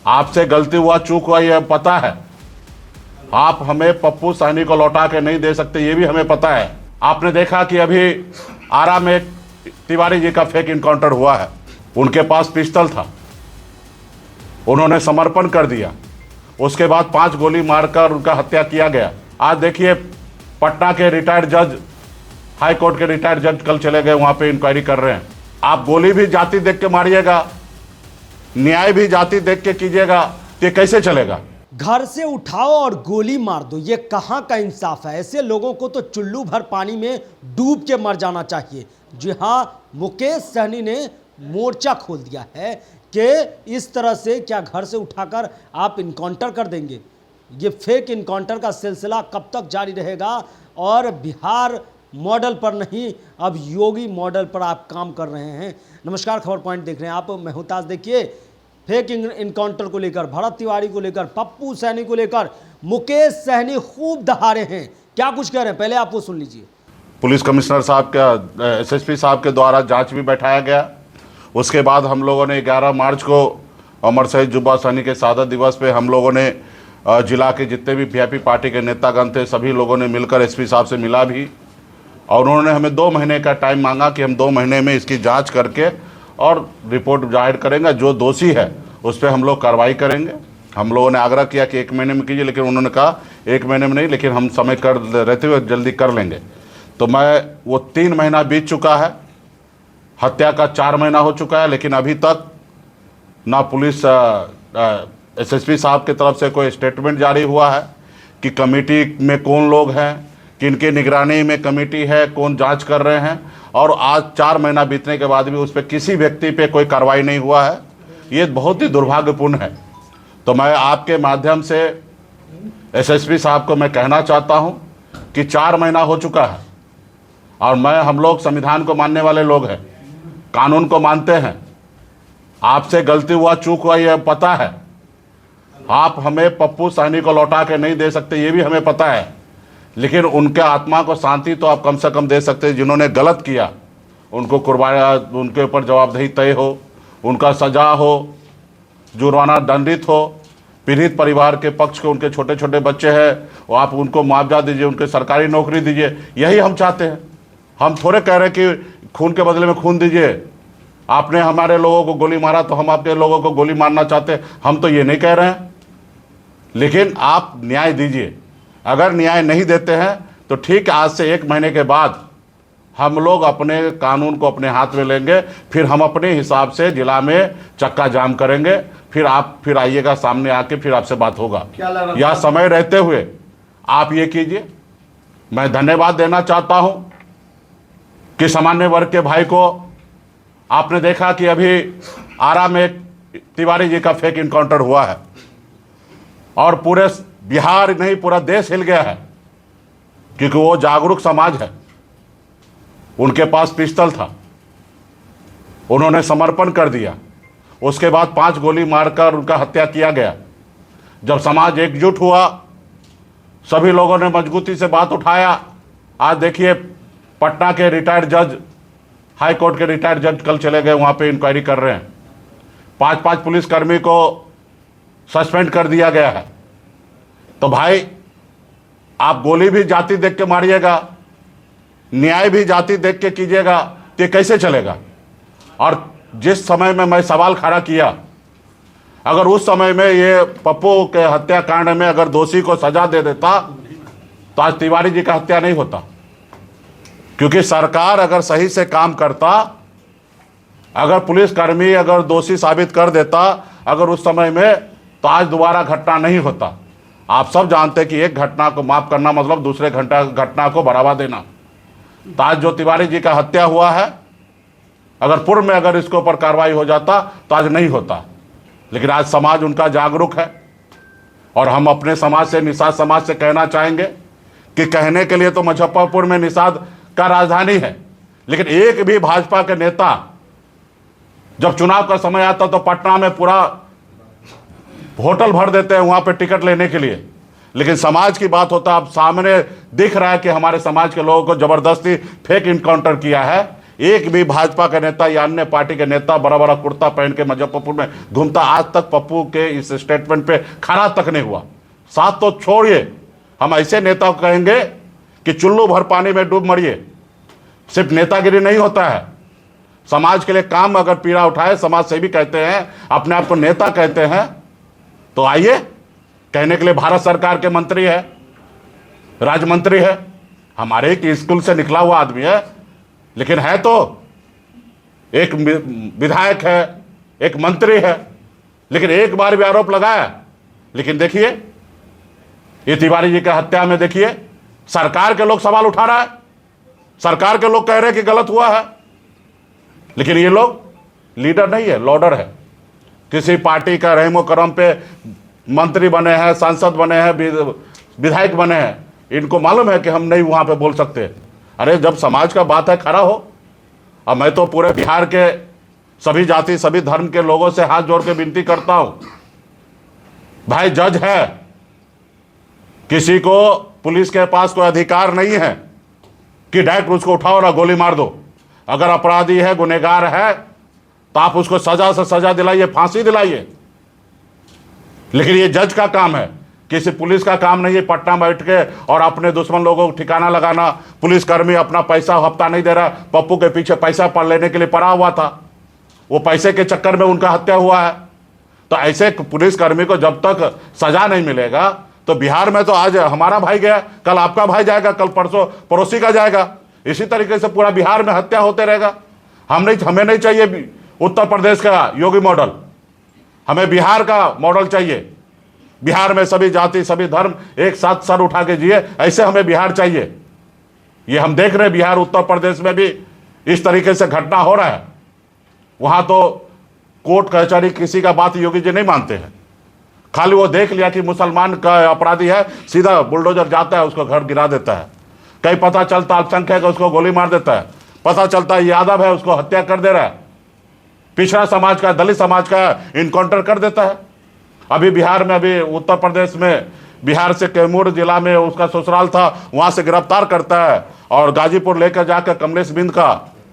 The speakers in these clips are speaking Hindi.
आपसे गलती हुआ, चूक हुआ, ये पता है। आप हमें पप्पू सहनी को लौटा के नहीं दे सकते, ये भी हमें पता है। आपने देखा कि अभी आरा में एक तिवारी जी का फेक इनकाउंटर हुआ है। उनके पास पिस्टल था, उन्होंने समर्पण कर दिया। उसके बाद 5 गोली मारकर उनका हत्या किया गया। आज देखिए, पटना के रिटायर्ड जज, हाई कोर्ट के रिटायर्ड जज कल चले गए, वहां पे इंक्वायरी कर रहे हैं। आप गोली भी जाति देख के मारिएगा, न्याय भी जाति देख के कीजिएगा, तो ये कैसे चलेगा? घर से उठाओ और गोली मार दो, ये कहाँ का इंसाफ है? ऐसे लोगों को तो चुल्लू भर पानी में डूब के मर जाना चाहिए। जी हाँ, मुकेश सहनी ने मोर्चा खोल दिया है कि इस तरह से क्या घर से उठाकर आप इनकाउंटर कर देंगे? ये फेक इनकाउंटर का सिलसिला कब तक जारी रहेगा? और बिहार मॉडल पर नहीं, अब योगी मॉडल पर आप काम कर रहे हैं। नमस्कार, खबर पॉइंट देख रहे हैं आप, मैं हूं ताज। देखिए, फेक इनकाउंटर को लेकर, भरत तिवारी को लेकर, पप्पू सहनी को लेकर मुकेश सहनी खूब दहाड़े हैं। क्या कुछ कह रहे हैं, पहले आप वो सुन लीजिए। पुलिस कमिश्नर साहब का, एसएसपी साहब के द्वारा जांच भी बैठाया गया। उसके बाद हम लोगों ने 11 मार्च को अमर शहीद जुब्बा सहनी के शहादत दिवस पे हम लोगों ने जिला के जितने भी वीआईपी पार्टी के नेतागण थे, सभी लोगों ने मिलकर एसपी साहब से मिला भी, और उन्होंने हमें 2 महीने का टाइम मांगा कि हम 2 महीने में इसकी जांच करके और रिपोर्ट जाहिर करेंगे। जो दोषी है उस पर हम लोग कार्रवाई करेंगे। हम लोगों ने आग्रह किया कि 1 महीने में कीजिए, लेकिन उन्होंने कहा 1 महीने में नहीं, लेकिन हम समय कर रहते हुए जल्दी कर लेंगे। तो वो 3 महीना बीत चुका है, हत्या का 4 महीना हो चुका है, लेकिन अभी तक ना पुलिस एसएसपी साहब की तरफ से कोई स्टेटमेंट जारी हुआ है कि कमेटी में कौन लोग हैं, किनके निगरानी में कमेटी है, कौन जांच कर रहे हैं, और आज 4 महीना बीतने के बाद भी उस पर किसी व्यक्ति पे कोई कार्रवाई नहीं हुआ है। ये बहुत ही दुर्भाग्यपूर्ण है। तो मैं आपके माध्यम से एसएसपी साहब को मैं कहना चाहता हूं कि 4 महीना हो चुका है, और हम लोग संविधान को मानने वाले लोग हैं, कानून को मानते हैं। आपसे गलती हुआ, चूक हुआ, ये पता है। आप हमें पप्पू सहनी को लौटा के नहीं दे सकते, ये भी हमें पता है, लेकिन उनके आत्मा को शांति तो आप कम से कम दे सकते हैं। जिन्होंने गलत किया उनको कुर्बाना, उनके ऊपर जवाबदेही तय हो, उनका सजा हो, जुर्माना दंडित हो। पीड़ित परिवार के पक्ष के उनके छोटे छोटे बच्चे हैं, वो आप उनको मुआवजा दीजिए, उनके सरकारी नौकरी दीजिए, यही हम चाहते हैं। हम थोड़े कह रहे हैं कि खून के बदले में खून दीजिए। आपने हमारे लोगों को गोली मारा तो हम आपके लोगों को गोली मारना चाहते हैं, हम तो ये नहीं कह रहे हैं, लेकिन आप न्याय दीजिए। अगर न्याय नहीं देते हैं तो ठीक, आज से 1 महीने के बाद हम लोग अपने कानून को अपने हाथ में लेंगे, फिर हम अपने हिसाब से जिला में चक्का जाम करेंगे। फिर आइएगा सामने आके, फिर आपसे बात होगा। या समय रहते हुए आप ये कीजिए। मैं धन्यवाद देना चाहता हूं कि सामान्य वर्ग के भाई को, आपने देखा कि अभी आरा में एक तिवारी जी का फेक इनकाउंटर हुआ है, और पूरे बिहार नहीं पूरा देश हिल गया है, क्योंकि वो जागरूक समाज है। उनके पास पिस्टल था, उन्होंने समर्पण कर दिया। उसके बाद 5 गोली मारकर उनका हत्या किया गया। जब समाज एकजुट हुआ, सभी लोगों ने मजबूती से बात उठाया। आज देखिए, पटना के रिटायर्ड जज, हाई कोर्ट के रिटायर्ड जज कल चले गए, वहां पे इंक्वायरी कर रहे हैं। 5 पुलिसकर्मी को सस्पेंड कर दिया गया है। तो भाई, आप गोली भी जाति देख के मारिएगा, न्याय भी जाति देख के कीजिएगा, तो ये कैसे चलेगा? और जिस समय में मैं सवाल खड़ा किया, अगर उस समय में ये पप्पू के हत्याकांड में अगर दोषी को सजा दे देता तो आज तिवारी जी का हत्या नहीं होता। क्योंकि सरकार अगर सही से काम करता, अगर पुलिसकर्मी अगर दोषी साबित कर देता अगर उस समय में, तो आज दोबारा घटना नहीं होता। आप सब जानते हैं कि एक घटना को माफ करना मतलब दूसरे घटना को बढ़ावा देना। तो आज जो तिवारी जी का हत्या हुआ है, अगर पूर्व में अगर इसके ऊपर कार्रवाई हो जाता तो आज नहीं होता। लेकिन आज समाज उनका जागरूक है, और हम अपने समाज से, निषाद समाज से कहना चाहेंगे कि कहने के लिए तो मुजफ्फरपुर में निषाद का राजधानी है, लेकिन एक भी भाजपा के नेता जब चुनाव का समय आता तो पटना में पूरा होटल भर देते हैं वहां पे टिकट लेने के लिए। लेकिन समाज की बात होता, अब सामने दिख रहा है कि हमारे समाज के लोगों को जबरदस्ती फेक इनकाउंटर किया है। एक भी भाजपा का नेता या अन्य पार्टी के नेता बड़ा बड़ा कुर्ता पहन के मुजफ्फरपुर में घूमता, आज तक पप्पू के इस स्टेटमेंट पे खड़ा तक नहीं हुआ। साथ तो छोड़िए, हम ऐसे नेता को कहेंगे कि चुल्लू भर पानी में डूब मरिए। सिर्फ नेतागिरी नहीं होता है, समाज के लिए काम अगर पीड़ा उठाए, समाज सेवी कहते हैं, अपने आप को नेता कहते हैं, तो आइए। कहने के लिए भारत सरकार के मंत्री है, राज्य मंत्री है, हमारे एक स्कूल से निकला हुआ आदमी है, लेकिन है तो एक विधायक है, एक मंत्री है, लेकिन एक बार भी आरोप लगाया। लेकिन देखिए ये तिवारी जी की हत्या में देखिए सरकार के लोग सवाल उठा रहा है, सरकार के लोग कह रहे हैं कि गलत हुआ है, लेकिन ये लोग लीडर नहीं है, लॉडर है। किसी पार्टी का रहमो करम पे मंत्री बने हैं, सांसद बने हैं, विधायक बने हैं, इनको मालूम है कि हम नहीं वहां पे बोल सकते। अरे जब समाज का बात है, खड़ा हो। अब मैं तो पूरे बिहार के सभी जाति सभी धर्म के लोगों से हाथ जोड़ के विनती करता हूं, भाई जज है, किसी को पुलिस के पास कोई अधिकार नहीं है कि डायरेक्ट उसको उठाओ और गोली मार दो। अगर अपराधी है, गुनहगार है, तो आप उसको सजा से सजा दिलाइए, फांसी दिलाइए। लेकिन ये जज का काम है, किसी पुलिस का काम नहीं है पटना बैठ के और अपने दुश्मन लोगों को ठिकाना लगाना। पुलिसकर्मी अपना पैसा हफ्ता नहीं दे रहा, पप्पू के पीछे पैसा पड़ लेने के लिए पड़ा हुआ था, वो पैसे के चक्कर में उनका हत्या हुआ है। तो ऐसे पुलिसकर्मी को जब तक सजा नहीं मिलेगा, तो बिहार में तो आज हमारा भाई गया, कल आपका भाई जाएगा, कल परसों पड़ोसी का जाएगा, इसी तरीके से पूरा बिहार में हत्या होते रहेगा। हमें नहीं चाहिए उत्तर प्रदेश का योगी मॉडल, हमें बिहार का मॉडल चाहिए। बिहार में सभी जाति सभी धर्म एक साथ सर उठा के जिए, ऐसे हमें बिहार चाहिए। ये हम देख रहे हैं बिहार उत्तर प्रदेश में भी इस तरीके से घटना हो रहा है। वहां तो कोर्ट कचहरी किसी का बात योगी जी नहीं मानते हैं, खाली वो देख लिया कि मुसलमान का अपराधी है, सीधा बुलडोजर जाता है, उसको घर गिरा देता है। कहीं पता चलता अल्पसंख्यक है, उसको गोली मार देता है। पता चलता है यादव है, उसको हत्या कर दे रहा है। पिछड़ा समाज का, दलित समाज का इनकाउंटर कर देता है। अभी बिहार में, अभी उत्तर प्रदेश में, बिहार से कैमूर जिला में उसका ससुराल था, वहां से गिरफ्तार करता है और गाजीपुर लेकर जाकर कमलेश बिंद का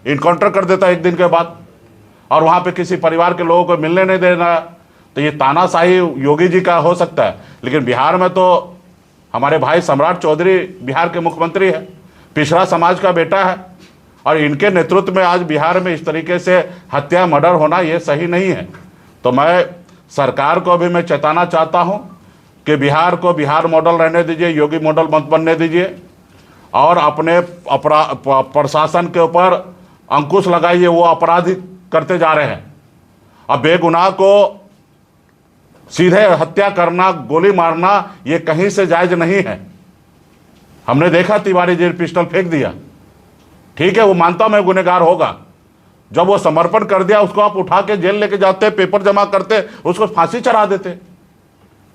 इनकाउंटर कर देता है एक दिन के बाद, और वहां पे किसी परिवार के लोगों को मिलने नहीं देना। तो ये तानाशाही योगी जी का हो सकता है, लेकिन बिहार में तो हमारे भाई सम्राट चौधरी बिहार के मुख्यमंत्री है, पिछड़ा समाज का बेटा है, और इनके नेतृत्व में आज बिहार में इस तरीके से हत्या मर्डर होना ये सही नहीं है। तो मैं सरकार को भी मैं चेताना चाहता हूं कि बिहार को बिहार मॉडल रहने दीजिए, योगी मॉडल मत बनने दीजिए, और अपने प्रशासन के ऊपर अंकुश लगाइए। वो अपराधी करते जा रहे हैं। अब बेगुनाह को सीधे हत्या करना, गोली मारना, ये कहीं से जायज नहीं है। हमने देखा तिवारी जी पिस्टल फेंक दिया, ठीक है, वो मानता मैं गुनहगार होगा। जब वो समर्पण कर दिया, उसको आप उठा के जेल लेके जाते, पेपर जमा करते, उसको फांसी चढ़ा देते।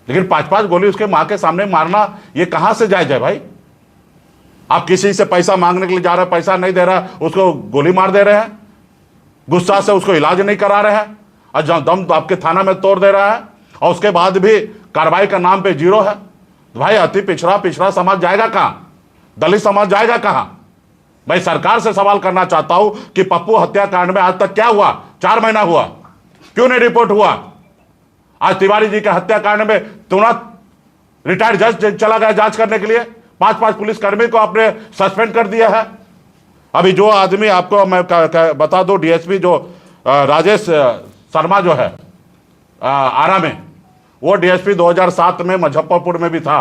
लेकिन 5-5 गोली उसके मां के सामने मारना, ये कहां से जायज है भाई? आप किसी से पैसा मांगने के लिए जा रहे हैं, पैसा नहीं दे रहा, उसको गोली मार दे रहे हैं, गुस्सा से उसको इलाज नहीं करा रहे हैं, और जब दम आपके थाना में तोड़ दे रहा है, और उसके बाद भी कार्रवाई का नाम पे जीरो है। तो भाई अति पिछड़ा समाज जाएगा कहां? दलित समाज जाएगा कहां? मैं सरकार से सवाल करना चाहता हूं कि पप्पू हत्याकांड में आज तक क्या हुआ? 4 महीना हुआ, क्यों नहीं रिपोर्ट हुआ? आज तिवारी जी के हत्याकांड में तुरंत रिटायर्ड जज चला गया जांच करने के लिए, 5-5 पुलिसकर्मी को आपने सस्पेंड कर दिया है। अभी जो आदमी, आपको मैं बता दूं, डीएसपी जो राजेश शर्मा जो है आरा में, वो डीएसपी 2007 में मुजफ्फरपुर में भी था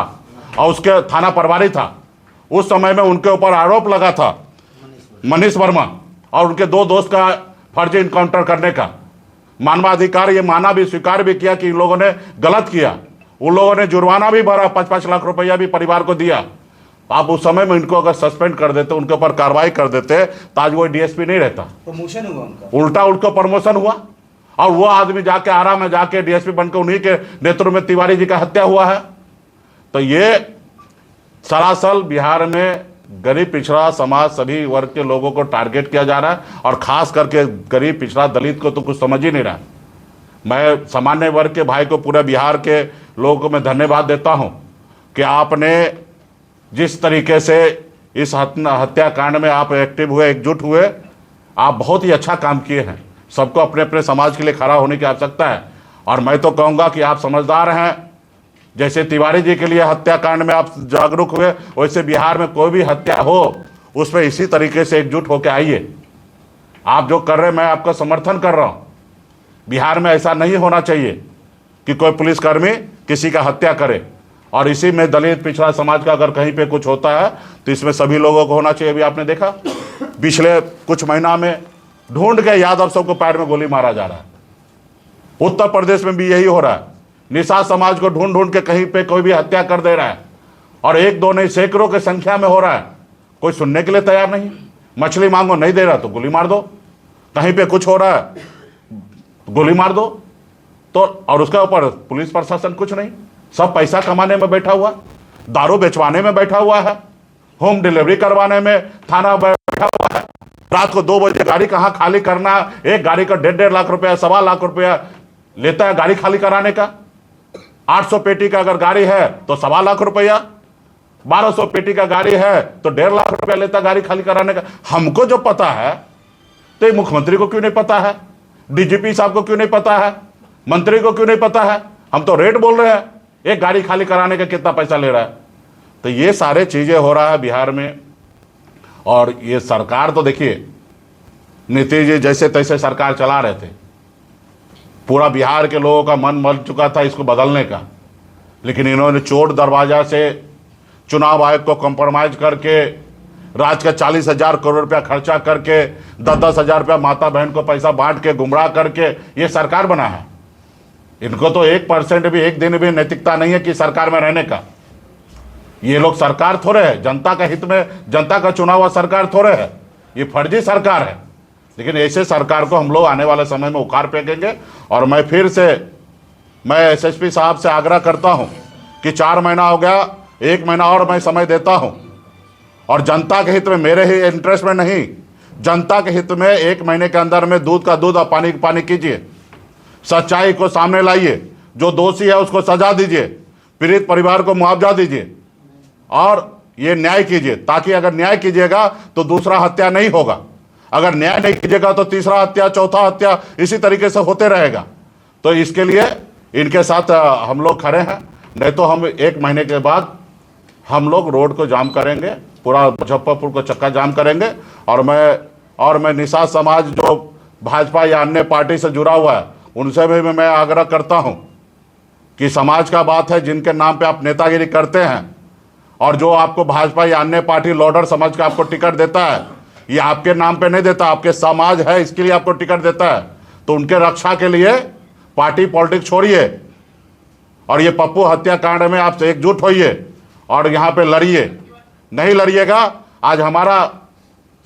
और उसके थाना प्रभारी था। उस समय में उनके ऊपर आरोप लगा था मनीष वर्मा और उनके 2 दोस्त का फर्जी इनकाउंटर करने का। मानवाधिकार ये माना भी, स्वीकार भी किया कि इन लोगों ने गलत किया। उन लोगों ने जुर्माना भी भरा, 5-5 लाख रुपया भी परिवार को दिया। आप उस समय में इनको अगर सस्पेंड कर देते, उनके ऊपर कार्रवाई कर देते, तो आज वो डीएसपी नहीं रहता, प्रमोशन हुआ उनका, उल्टा उनको प्रमोशन हुआ। और वो आदमी जाके आरा में जाके डीएसपी बनकर उन्हीं के नेतृत्व में तिवारी जी का हत्या हुआ है। तो ये सरासल बिहार में गरीब पिछड़ा समाज, सभी वर्ग के लोगों को टारगेट किया जा रहा है, और खास करके गरीब पिछड़ा दलित को तो कुछ समझ ही नहीं रहा। मैं सामान्य वर्ग के भाई को, पूरे बिहार के लोगों को मैं धन्यवाद देता हूं कि आपने जिस तरीके से इस हत्याकांड में आप एक्टिव हुए, एकजुट हुए, आप बहुत ही अच्छा काम किए हैं। सबको अपने अपने समाज के लिए खड़ा होने की आवश्यकता है। और मैं तो कहूँगा कि आप समझदार हैं। जैसे तिवारी जी के लिए हत्याकांड में आप जागरूक हुए, वैसे बिहार में कोई भी हत्या हो उसमें इसी तरीके से एकजुट होकर आइए। आप जो कर रहे हैं मैं आपका समर्थन कर रहा हूँ। बिहार में ऐसा नहीं होना चाहिए कि कोई पुलिसकर्मी किसी का हत्या करे। और इसी में दलित पिछड़ा समाज का अगर कहीं पे कुछ होता है तो इसमें सभी लोगों को होना चाहिए। अभी आपने देखा पिछले कुछ महीना में ढूंढ के यादव सबको पैर में गोली मारा जा रहा है। उत्तर प्रदेश में भी यही हो रहा है। निषाद समाज को ढूंढ ढूंढ के कहीं पे कोई भी हत्या कर दे रहा है। और एक दो नहीं, सैकड़ों की संख्या में हो रहा है। कोई सुनने के लिए तैयार नहीं। मछली मांगो, नहीं दे रहा तो गोली मार दो। कहीं पे कुछ हो रहा है गोली मार दो। तो और उसके ऊपर पुलिस प्रशासन कुछ नहीं, सब पैसा कमाने में बैठा हुआ, दारू बेचवाने में बैठा हुआ है, होम डिलीवरी करवाने में थाना बैठा हुआ है। रात को 2 बजे गाड़ी कहाँ खाली करना, एक गाड़ी का 1.5 लाख रुपया, 1.25 लाख रुपया लेता है गाड़ी खाली कराने का। 800 पेटी का अगर गाड़ी है तो 1.25 लाख रुपया, 1200 पेटी का गाड़ी है तो 1.5 लाख रुपया लेता गाड़ी खाली कराने का। हमको जो पता है तो ये मुख्यमंत्री को क्यों नहीं पता है, डीजीपी साहब को क्यों नहीं पता है, मंत्री को क्यों नहीं पता है? हम तो रेट बोल रहे हैं, एक गाड़ी खाली कराने का कितना पैसा ले रहा है। तो ये सारे चीजें हो रहा है बिहार में। और ये सरकार तो देखिए, नीतीश जी जैसे तैसे सरकार चला रहे थे। पूरा बिहार के लोगों का मन मल चुका था इसको बदलने का, लेकिन इन्होंने चोर दरवाजा से चुनाव आयोग को कंप्रोमाइज करके राज्य का 40,000 करोड़ रुपया खर्चा करके 10-10 हज़ार रुपया माता बहन को पैसा बांट के गुमराह करके ये सरकार बना है। इनको तो 1% भी, एक दिन भी नैतिकता नहीं है कि सरकार में रहने का। ये लोग सरकार थोड़े है, जनता का हित में जनता का चुना हुआ सरकार थोड़े है, ये फर्जी सरकार है। लेकिन ऐसे सरकार को हम लोग आने वाले समय में उखाड़ फेंकेंगे। और मैं फिर से एसएसपी साहब से आग्रह करता हूं कि 4 महीना हो गया, 1 महीना और मैं समय देता हूं। और जनता के हित में, मेरे ही इंटरेस्ट में नहीं, जनता के हित में 1 महीने के अंदर में दूध का दूध और पानी का पानी कीजिए। सच्चाई को सामने लाइए, जो दोषी है उसको सजा दीजिए, पीड़ित परिवार को मुआवजा दीजिए और ये न्याय कीजिए। ताकि अगर न्याय कीजिएगा तो दूसरा हत्या नहीं होगा, अगर न्याय नहीं कीजिएगा तो तीसरा हत्या, चौथा हत्या इसी तरीके से होते रहेगा। तो इसके लिए इनके साथ हम लोग खड़े हैं। नहीं तो हम 1 महीने के बाद हम लोग रोड को जाम करेंगे, पूरा मुजफ्फरपुर को चक्का जाम करेंगे। और मैं निषाद समाज जो भाजपा या अन्य पार्टी से जुड़ा हुआ है उनसे भी मैं आग्रह करता हूं कि समाज का बात है, जिनके नाम पे आप नेतागिरी करते हैं और जो आपको भाजपा या अन्य पार्टी लॉर्डर समझ के आपको टिकट देता है, ये आपके नाम पे नहीं देता, आपके समाज है इसके लिए आपको टिकट देता है। तो उनके रक्षा के लिए पार्टी पॉलिटिक्स छोड़िए और ये पप्पू हत्याकांड में आप एकजुट होइए और यहाँ पे लड़िए। नहीं लड़िएगा, आज हमारा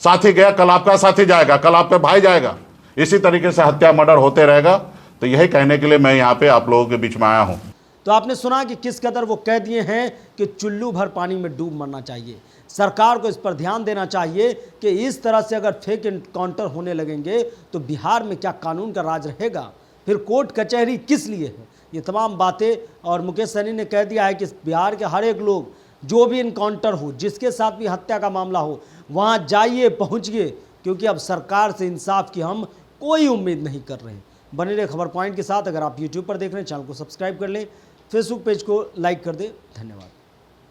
साथी गया, कल आपका साथी जाएगा, कल आपका भाई जाएगा। इसी तरीके से हत्या मर्डर होते रहेगा। तो यही कहने के लिए मैं यहाँ पे आप लोगों के बीच में आया हूँ। तो आपने सुना कि किस कदर वो कह दिए हैं कि चुल्लू भर पानी में डूब मरना चाहिए। सरकार को इस पर ध्यान देना चाहिए कि इस तरह से अगर फेक एनकाउंटर होने लगेंगे तो बिहार में क्या कानून का राज रहेगा, फिर कोर्ट कचहरी किस लिए है। ये तमाम बातें और मुकेश सहनी ने कह दिया है कि बिहार के हर एक लोग, जो भी इनकाउंटर हो, जिसके साथ भी हत्या का मामला हो, वहाँ जाइए, पहुँचिए, क्योंकि अब सरकार से इंसाफ की हम कोई उम्मीद नहीं कर रहे। बने रहे खबर पॉइंट के साथ। अगर आप यूट्यूब पर देख रहे हैं, चैनल को सब्सक्राइब कर लें, फेसबुक पेज को लाइक कर दें। धन्यवाद।